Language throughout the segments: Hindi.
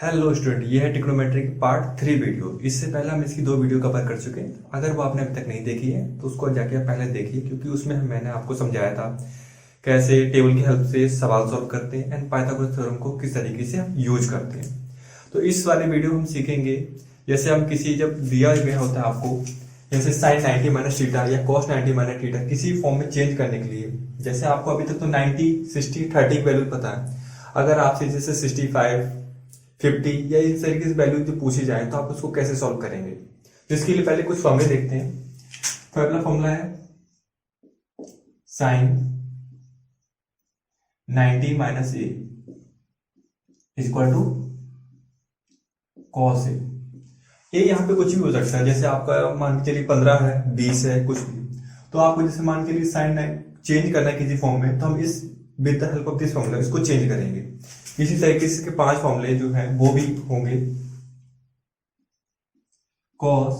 हेलो स्टूडेंट, ये है ट्रिग्नोमेट्री की पार्ट 3 वीडियो। इससे पहले हम इसकी 2 वीडियो कवर कर चुके हैं। अगर वो आपने अभी तक नहीं देखी है तो उसको जाके आप पहले देखिए, क्योंकि उसमें मैंने आपको समझाया था कैसे टेबल की हेल्प से सवाल सॉल्व करते हैं एंड पाइथागोरस थ्योरम को किस तरीके से हम यूज करते हैं। तो इस वाले वीडियो हम सीखेंगे जैसे हम किसी जब दिया गया होता है आपको, जैसे साइन 90 माइनस थीटा या कॉस 90 माइनस थीटा किसी फॉर्म में चेंज करने के लिए। जैसे आपको अभी तक तो 90, 60, 30 की वैल्यू पता है। अगर आपसे जैसे 65, 50 या इस तरीके से वैल्यू जो पूछी जाए तो आप उसको कैसे सॉल्व करेंगे। तो इसके लिए पहले कुछ फॉर्मूले देखते हैं। पहला फॉर्मूला है sine 90 minus A equal to cos A. ये यहाँ पे कुछ भी हो सकता है, जैसे आपका मान के चलिए 15 है, 20 है, कुछ भी। तो आपको जैसे मान के लिए साइन चेंज करना है किसी फॉर्म में, तो हम इस with the help of this formula इसको चेंज करेंगे। इसी तरीके से इसके 5 फॉर्मूले जो हैं वो भी होंगे। cos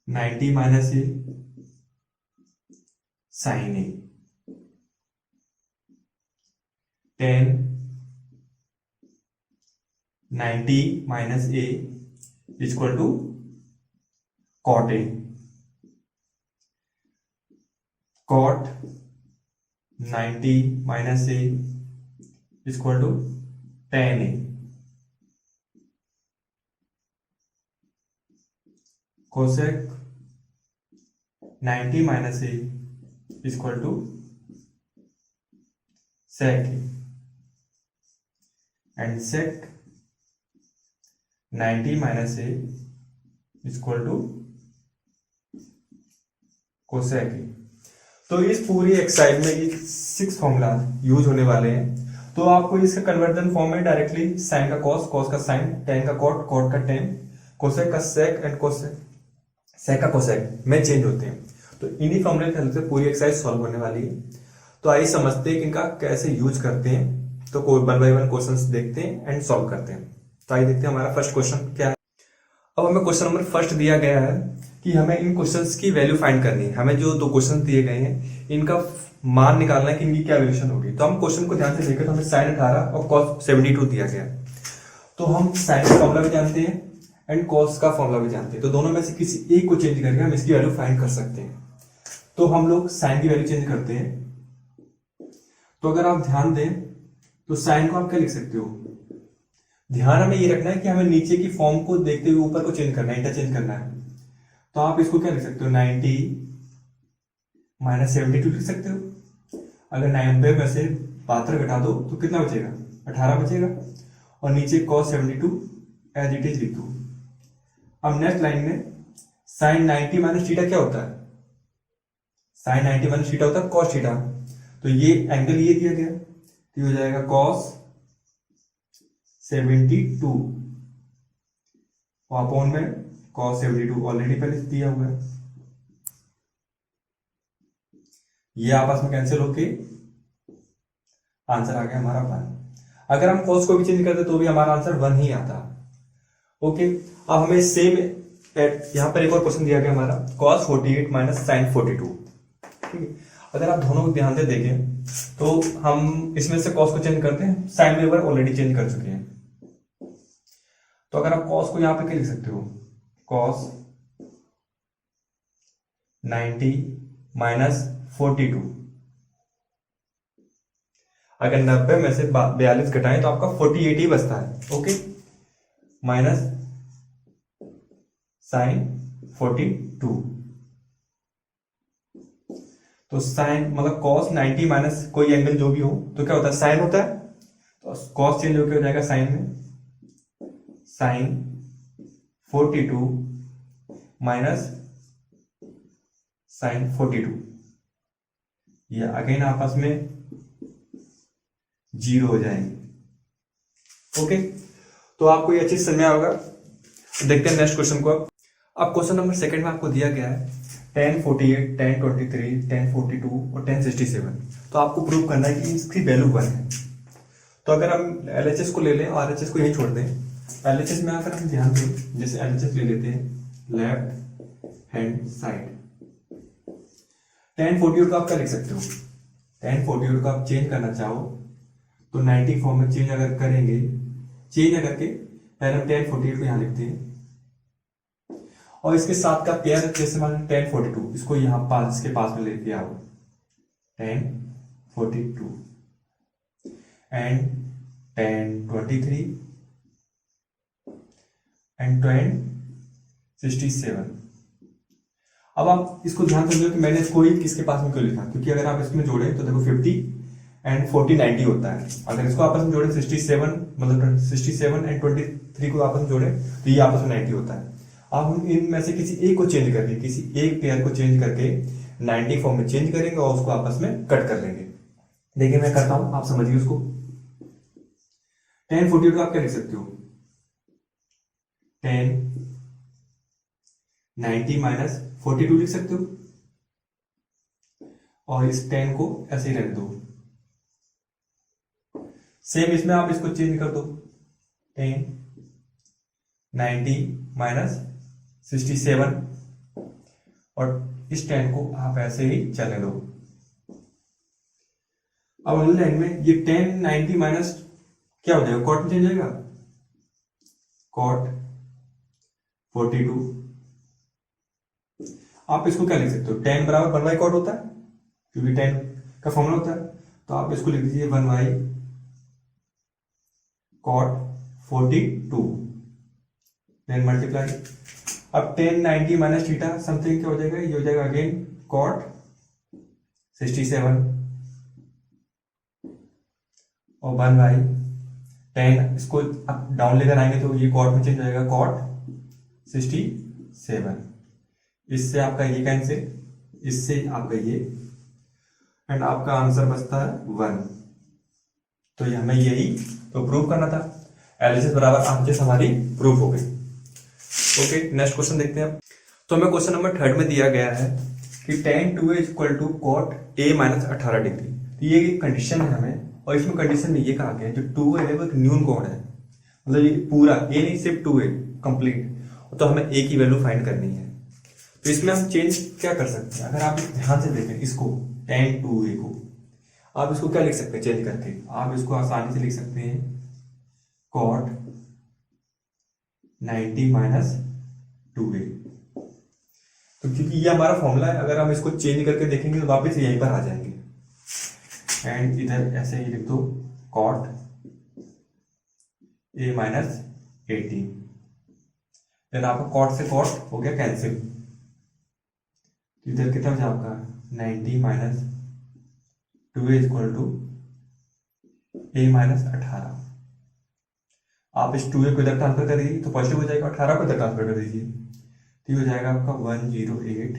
90 minus A sine A, tan 90 minus A equal to cot A, cot 90 minus A equal to tan A, cosec 90 minus A equal to sec A, and sec 90 minus A equal to cosec A. तो इस पूरी एक्सरसाइज में ये 6 फॉर्मूला यूज होने वाले हैं। तो आपको इसका कन्वर्जन फॉर्म में डायरेक्टली साइन का कॉस, कॉस का साइन, टेन का कॉट, कॉट का टेन, कोसेक का सेक एंड कोसेक सेक का कोसेक में चेंज होते हैं। तो इन्हीं फॉर्मूले की हेल्प से पूरी एक्सरसाइज सॉल्व होने वाली है। तो आइए समझते हैं कि इनका कैसे यूज करते हैं। तो 1 बाय 1 क्वेश्चंस देखते हैं एंड सॉल्व करते हैं। तो आइए देखते हैं हमारा फर्स्ट क्वेश्चन क्या है। अब हमें क्वेश्चन नंबर फर्स्ट दिया गया है कि हमें इन क्वेश्चंस की वैल्यू फाइंड करनी है। हमें जो 2 क्वेश्चन दिए गए हैं इनका मान निकालना है कि इनकी क्या वैल्यूएशन होगी। तो हम क्वेश्चन को ध्यान से देखें तो हमें साइन 18 और कॉस 72 दिया गया है। तो हम साइन का फॉर्मूला भी जानते हैं एंड कॉस का फॉर्मूला भी जानते हैं। तो दोनों में से किसी एक को चेंज करके हम इसकी वैल्यू फाइंड कर सकते हैं। तो हम लोग साइन की वैल्यू चेंज करते हैं। तो अगर आप ध्यान दें तो साइन को आप क्या लिख सकते हो, ध्यान हमें ये रखना है कि हमें नीचे की फॉर्म को देखते हुए ऊपर को चेंज करना है, इंटरचेंज करना है। तो आप इसको क्या लिख सकते हो, 90 माइनस 72 लिख सकते हो। अगर 90 में से 72 घटा दो तो कितना बचेगा, 18 बचेगा। और नीचे cos 72 एज इट इज लिख दो। अब नेक्स्ट लाइन में साइन 90 माइनस थीटा क्या होता है, साइन 90 माइनस थीटा होता है cos थीटा। तो ये एंगल ये दिया गया, तो हो जाएगा cos 72 अपॉन में cos 72 ऑलरेडी पहले दिया हुआ है। ये आपस में कैंसिल होके आंसर आ गया हमारा 1। अगर हम cos को भी चेंज करते तो भी हमारा आंसर 1 ही आता। ओके, अब हमें सेम यहां पर एक और क्वेश्चन दिया गया हमारा cos 48 माइनस साइन 42। ठीक है, अगर आप दोनों को ध्यान से देखें तो हम इसमें से cos को चेंज करते हैं, साइन में एक ऑलरेडी चेंज कर चुके हैं। तो अगर आप cos को यहां पे क्या लिख सकते हो, cos 90 माइनस 42। अगर 90 में से 42 घटाएं तो आपका 48 ही बचता है। ओके, माइनस साइन 42। तो साइन मतलब cos 90 माइनस कोई एंगल जो भी हो तो क्या होता है, साइन होता है। तो cos चेंज होकर हो जाएगा साइन में, साइन 42 माइनस साइन 42। ये अगेन आपस में 0 हो जाएंगे। ओके, तो आपको ये अच्छी समझ में होगा। देखते हैं नेक्स्ट क्वेश्चन को। अब क्वेश्चन नंबर सेकंड में आपको दिया गया है tan 48, tan 23, tan 42 और tan 67। तो आपको प्रूव करना है कि इसकी वैल्यू 1 है। तो अगर हम LHS को ले लें और RHS को यही छोड़ दें, LHS में अगर हम ध्यान दें, जैसे LHS ले लेते हैं लेफ्ट हैंड साइड, tan 48 को आप क्या लिख सकते हो, tan 48 को आप चेंज करना चाहो तो 90 फॉर्म में चेंज अगर करेंगे चेंज न करके पहले हम 1048 को यहाँ लिखते हैं और इसके साथ का पेयर जैसे मान 1042 इसको यहाँ पास इसके पास में लेके आओ 1042 एंड 1023 एंड 1067। अब आप इसको ध्यान समझो कि मैंने इसको ही किसके पास में क्यों लिखा, क्योंकि अगर आप इसमें जोड़े तो देखो 50 एंड 40 90 होता है। अगर इसको आपस में जोड़े 67 मतलब 67 एंड 23 को आपस में जोड़े तो ये आपस में 90 होता है। अब हम इनमें से किसी एक को चेंज करके किसी एक पेयर को चेंज करके 90 फॉर्म में चेंज करेंगे और उसको आपस में कट कर लेंगे। देखिए मैं करता हूं, आप समझिए उसको। 1042 आप क्या लिख सकते हो, 1090 माइनस 42 लिख सकते हो और इस 10 को ऐसे ही रख दो। सेम इसमें आप इसको चेंज कर दो 1090 माइनस 67 और इस 10 को आप ऐसे ही चलने दो। अब अगली लाइन में ये 1090 माइनस क्या हो जाएगा, कॉट में चेंज जाएगा, कॉट 42। आप इसको क्या लिख सकते हो, 10 बराबर 1 बाई कॉट होता है क्योंकि 10 का फॉर्मूला होता है, तो आप इसको लिख दीजिए 1 बाई कॉट 42 देन मल्टीप्लाई। अब 1090 माइनस थीटा समथिंग क्या हो जाएगा, ये हो जाएगा अगेन कॉट 67 और 1 बाई 10 इसको आप डाउन लेकर आएंगे तो ये कॉट में चेंज हो जाएगा कॉट 67। इससे आपका ये कैंसिल, इससे आपका ये एंड आपका आंसर बचता है 1। तो ये हमें यही तो प्रूव करना था, एलएचएस बराबर आरएचएस हमारी प्रूव हो गई। ओके नेक्स्ट क्वेश्चन देखते हैं अब। तो हमें क्वेश्चन नंबर 3 में दिया गया है कि tan 2a equal to cot a minus 18 degree. तो ये एक कंडीशन है हमें, और इसमें कंडीशन में ये कहा गया है जो 2a है वो एक न्यून कोण है, मतलब ये पूरा a नहीं सिर्फ 2a कंप्लीट, तो हमें a की वैल्यू फाइंड करनी है। तो इसमें हम चेंज क्या कर सकते हैं, अगर आप ध्यान से देखें इसको tan 2a को आप इसको क्या लिख सकते हैं चेंज करके, आप इसको आसानी से लिख सकते हैं कॉट 90 माइनस 2a। तो क्योंकि ये हमारा फॉर्मूला है, अगर हम इसको चेंज करके देखेंगे तो वापस यहीं पर आ जाएंगे एंड इधर ऐसे ही लिख दो कॉट a माइनस 18। देन आपका कॉट से कॉट हो गया कैंसिल, इधर कितना बचा आपका 90 minus 2a equal to a minus 18। आप इस 2a को इधर ट्रांसफर कर दीजिए तो पॉजिटिव हो जाएगा, 18 को इधर ट्रांसफर कर दीजिए तो ये हो जाएगा आपका 108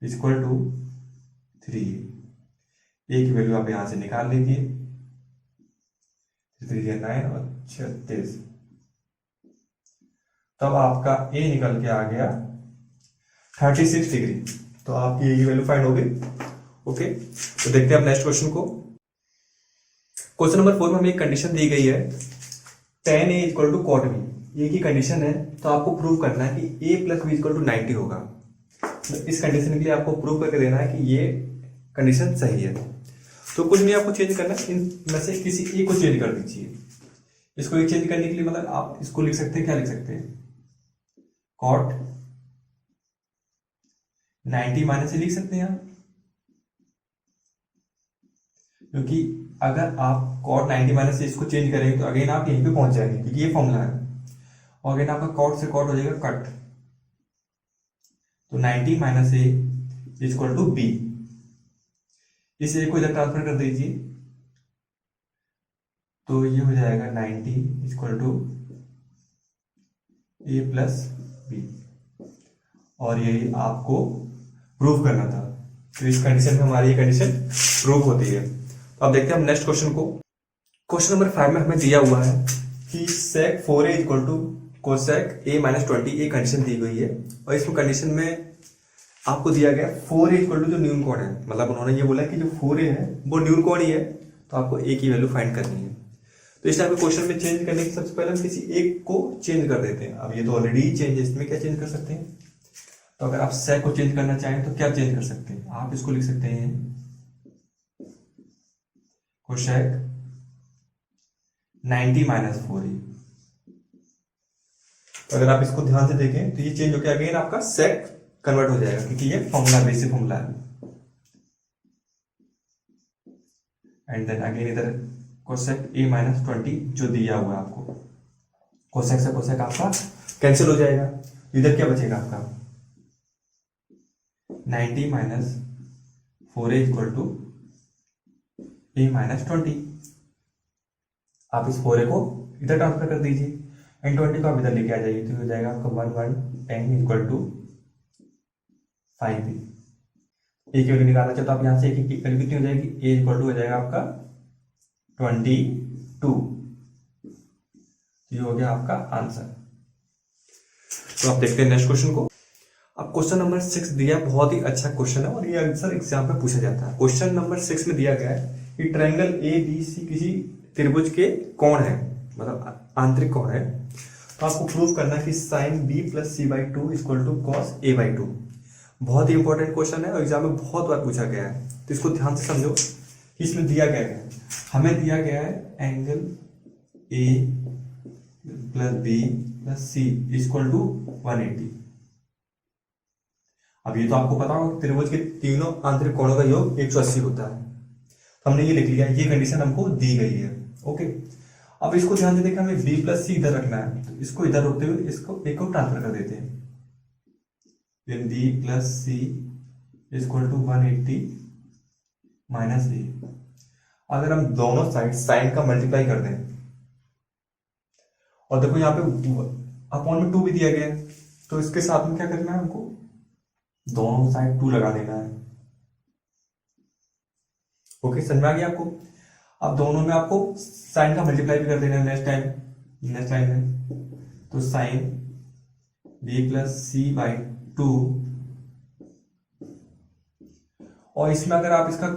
इक्वल टू 3। a की वैल्यू आप यहां से निकाल लीजिए, 3 9 और 36, तब आपका a निकल के आ गया 36 डिग्री। तो आपकी a की वैल्यू फाइंड हो गई। ओके तो देखते हैं अब नेक्स्ट क्वेश्चन को। क्वेश्चन नंबर 4 में हमें एक कंडीशन दी गई है tan a equal to cot b, ये की कंडीशन है, तो आपको प्रूव करना है कि a plus b equal to 90 होगा। तो इस कंडीशन के लिए आपको प्रूव करके देना है कि ये कंडीशन सही है। तो कुछ नहीं आपको चेंज करना है, इनमें से किसी एक को चेंज कर दीजिए। इसको एक चेंज करने के लिए मतलब आप इसको लिख सकते हैं, क्या लिख सकते हैं कॉट 90 माइनस से लिख सकते हैं आप, क्योंकि अगर आप कॉट 90 माइनस से इसको चेंज करेंगे तो अगेन आप यहीं पे पहुंच जाएंगे क्योंकि ये फॉर्मूला है, और अगेन आपका कॉट से कॉट हो जाएगा कट। तो 90 minus A equal to B, इस ए को इधर ट्रांसफर कर दीजिए तो ये हो जाएगा 90 equal to A plus B, और यही आपको प्रूव करना था। तो इस कंडीशन में हमारी ये कंडीशन प्रूव होती है। तो अब देखते हैं हम नेक्स्ट क्वेश्चन को। क्वेश्चन नंबर 5 में हमें दिया हुआ है कि sec 4a equal to cosec a minus 20, ये कंडीशन दी गई है, और इसमें कंडीशन में आपको दिया गया 4a इक्वल टू जो न्यून कोण है, मतलब उन्होंने ये बोला कि जो 4a है वो न्यून कोण ही है, तो आपको a की वैल्यू फाइंड करनी है। तो इस टाइप के क्वेश्चन में चेंज करने के सबसे पहले हम किसी एक को चेंज कर देते हैं। अब ये तो ऑलरेडी चेंज है, इसमें क्या चेंज कर सकते हैं, तो अगर आप sec को चेंज करना चाहें तो क्या चेंज कर सकते हैं, आप इसको लिख सकते हैं कोसेक 90 माइनस 4a। तो अगर आप इसको ध्यान से देखें तो ये चेंज होकर अगेन आपका सेक कन्वर्ट हो जाएगा, क्योंकि ये फॉर्मूला बेसिक फॉर्मूला है। एंड देन अगेन इधर कोसेक a माइनस 20 जो दिया हुआ है आपको, कोसेक से कोसेक आपका कैंसिल हो जाएगा। इधर क्या बचेगा आपका 90 minus 4a equal to a minus 20। आप इस 4a को इधर ट्रांसफर कर दीजिए एंड 20 को आप इधर लेके आ जाइए, तो हो जाएगा आपका 110 इक्वल टू 5a। एक वैल्यू निकालना चाहे तो आप यहाँ से एक वैल्यू कितनी हो जाएगी, a इक्वल टू हो जाएगा आपका 22। ये हो गया आपका आंसर। तो आप देखते हैं नेक्स्ट क्वेश्चन को। अब क्वेश्चन नंबर 6 दिया, बहुत ही अच्छा क्वेश्चन है और ये अक्सर एग्जाम में पूछा जाता है। क्वेश्चन नंबर 6 में दिया गया है कि ट्रायंगल ABC किसी त्रिभुज के कोण है, मतलब आंतरिक कोण है। तो आपको प्रूव करना है कि sine B plus C/2 equal to cos A/2। बहुत ही इंपॉर्टेंट क्वेश्चन है और एग्जाम में बहुत बार पूछा गया है, तो इसको ध्यान से समझो। इसमें दिया गया है, हमें दिया गया है angle A plus B plus C equal to 180। अब ये तो आपको पता होगा त्रिभुज के तीनों आंतरिक कोणों का योग 180 होता है। तो हमने ये लिख लिया, ये कंडीशन हमको दी गई है। ओके, अब इसको ध्यान से देखा, हमें B प्लस C इधर रखना है, तो इसको इधर रोकते हुए इसको एक को ट्रांसफर कर देते हैं। then B plus C equal to 180 minus A। अगर हम दोनों साइड साइन का मल्टीप्लाई कर दें और देखो यहाँ पे अपॉन में 2 भी दिया गया है, तो इसके साथ में क्या करना है, हमको दोनों साइड 2 लगा देना है। ओके, समझ में आ गया आपको। अब दोनों में आपको साइन का मल्टीप्लाई भी कर देना है नेक्स्ट टाइम में। तो साइन B प्लस C/2, और इसमें अगर आप इसका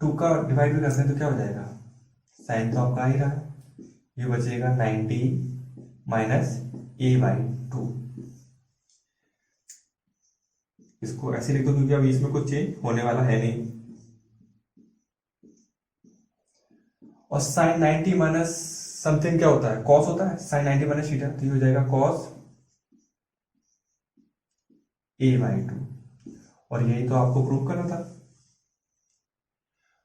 2 का डिवाइड भी करते हैं तो क्या हो जाएगा, साइन तो आपका आ ही रहा है, ये बचेगा 90 माइनस A/2। इसको ऐसे लिख दो क्योंकि अभी इसमें कुछ चेंज होने वाला है नहीं। और साइन 90 माइनस समथिंग क्या होता है, कॉस होता है, साइन 90 माइनस थीटा, तो ये हो जाएगा कॉस A/2। और यही तो आपको प्रूव करना था।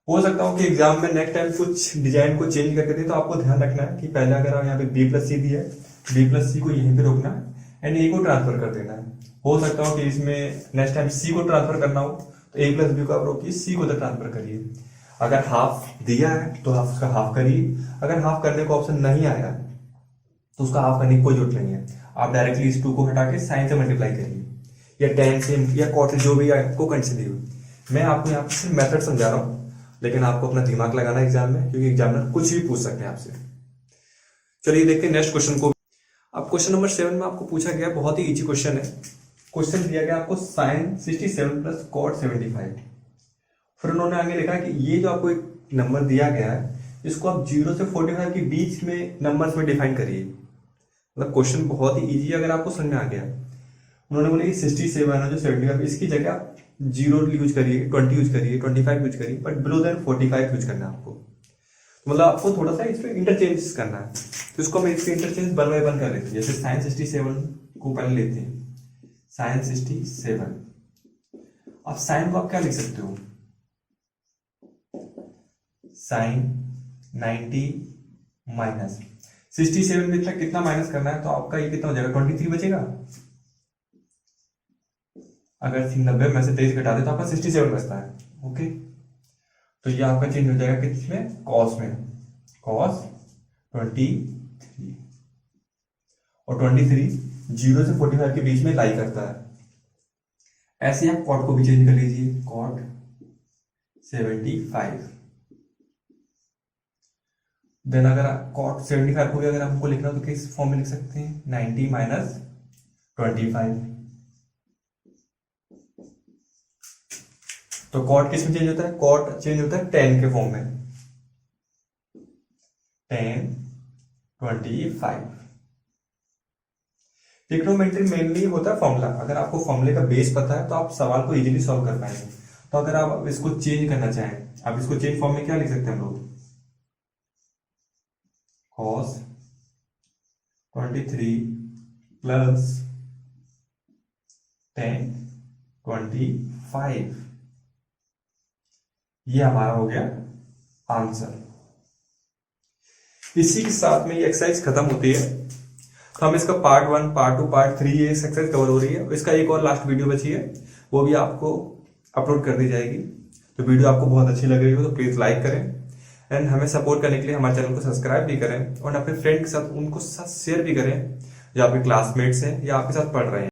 हो सकता हो कि एग्जाम में नेक्स्ट टाइम कुछ डिजाइन को चेंज करके दे, तो आपको ध्यान रखना है कि पहले अगर आप यहाँ पे B प्लस C दिया है, B प्लस C को यहीं पे रोकना है एंड A को ट्रांसफर कर देना है। हो सकता हो कि इसमें नेक्स्ट टाइम C को ट्रांसफर करना हो, तो A प्लस B को आप रोकिए, C को ट्रांसफर करिए। अगर हाफ दिया है तो हाफ उसका हाफ करिए, अगर हाफ करने का ऑप्शन नहीं आया तो उसका हाफ करने की कोई जरूरत नहीं है। आप डायरेक्टली इस 2 को हटा के साइन से मल्टीप्लाई करिए, या टेन से या कॉट जो भी आपको कंडीशन दी हुई। मैं आपको यहाँ पे सिर्फ मेथड समझा रहा हूँ, लेकिन आपको अपना दिमाग लगाना एग्जाम में, क्योंकि एग्जामिनर कुछ भी पूछ सकते हैं आपसे। चलिए देखते हैं नेक्स्ट क्वेश्चन को। अब क्वेश्चन नंबर 7 में आपको पूछा गया, बहुत ही इजी क्वेश्चन है। क्वेश्चन दिया गया आपको साइन 67 प्लस कॉट 75। फिर उन्होंने आगे लिखा कि ये जो आपको एक नंबर दिया गया है, इसको आप 0 से 45 के बीच में नंबर्स में डिफाइन करिए। मतलब क्वेश्चन बहुत ही इजी, अगर आपको समझ में आ गया। उन्होंने बोला कि 67 है जो 75, इसकी जगह आप 0 यूज करिए, 20 यूज करिए, 25 यूज करिए, बट बिलो देन 45 यूज करना है आपको। तो मतलब आपको थोड़ा सा इसमें इंटरचेंज करना है। तो इसको हम इसके इंटरचेंज 1 बाय 1 कर लेते हैं। जैसे साइन 67 को पहले लेते हैं, साइन 67। अब साइन को आप क्या लिख सकते हो, साइन 90 माइनस 67 में तक कितना माइनस करना है, तो आपका ये कितना हो जाएगा, 23 बचेगा। अगर 90 में से 23 घटा दे तो आपका 67 बचता है। ओके, तो ये आपका चेंज हो जाएगा किसमें, कॉस में, कॉस 23। और 23 0 से 45 के बीच में लाई करता है। ऐसे आप कॉट को भी चेंज कर लीजिए, कॉट 75। देन अगर कॉट 75 को भी अगर हमको लिखना हो तो किस फॉर्म में लिख सकते हैं, 90 माइनस 25। तो कॉट किस में चेंज होता है, कॉट चेंज होता है tan के फॉर्म में, tan 25। ट्रिग्नोमेट्री मेनली होता है फॉर्मूला। अगर आपको फॉर्मूले का बेस पता है तो आप सवाल को इजीली सॉल्व कर पाएंगे। तो अगर आप इसको चेंज करना चाहें, आप इसको चेंज फॉर्म में क्या लिख सकते हैं हम लोग, cos 23 प्लस 10 25, ये हमारा हो गया आंसर। इसी के साथ में ये एक्सरसाइज खत्म होती है। तो हम इसका पार्ट 1, पार्ट 2, पार्ट 3 ये एक्सरसाइज कवर हो रही है। इसका एक और लास्ट वीडियो बची है, वो भी आपको अपलोड कर दी जाएगी। तो वीडियो आपको बहुत अच्छी लग रही हो तो प्लीज लाइक करें एंड हमें सपोर्ट करने के लिए हमारे चैनल को सब्सक्राइब भी करें और अपने फ्रेंड के साथ उनको साथ शेयर भी करें जो आपके क्लासमेट्स हैं या आपके साथ पढ़ रहे हैं।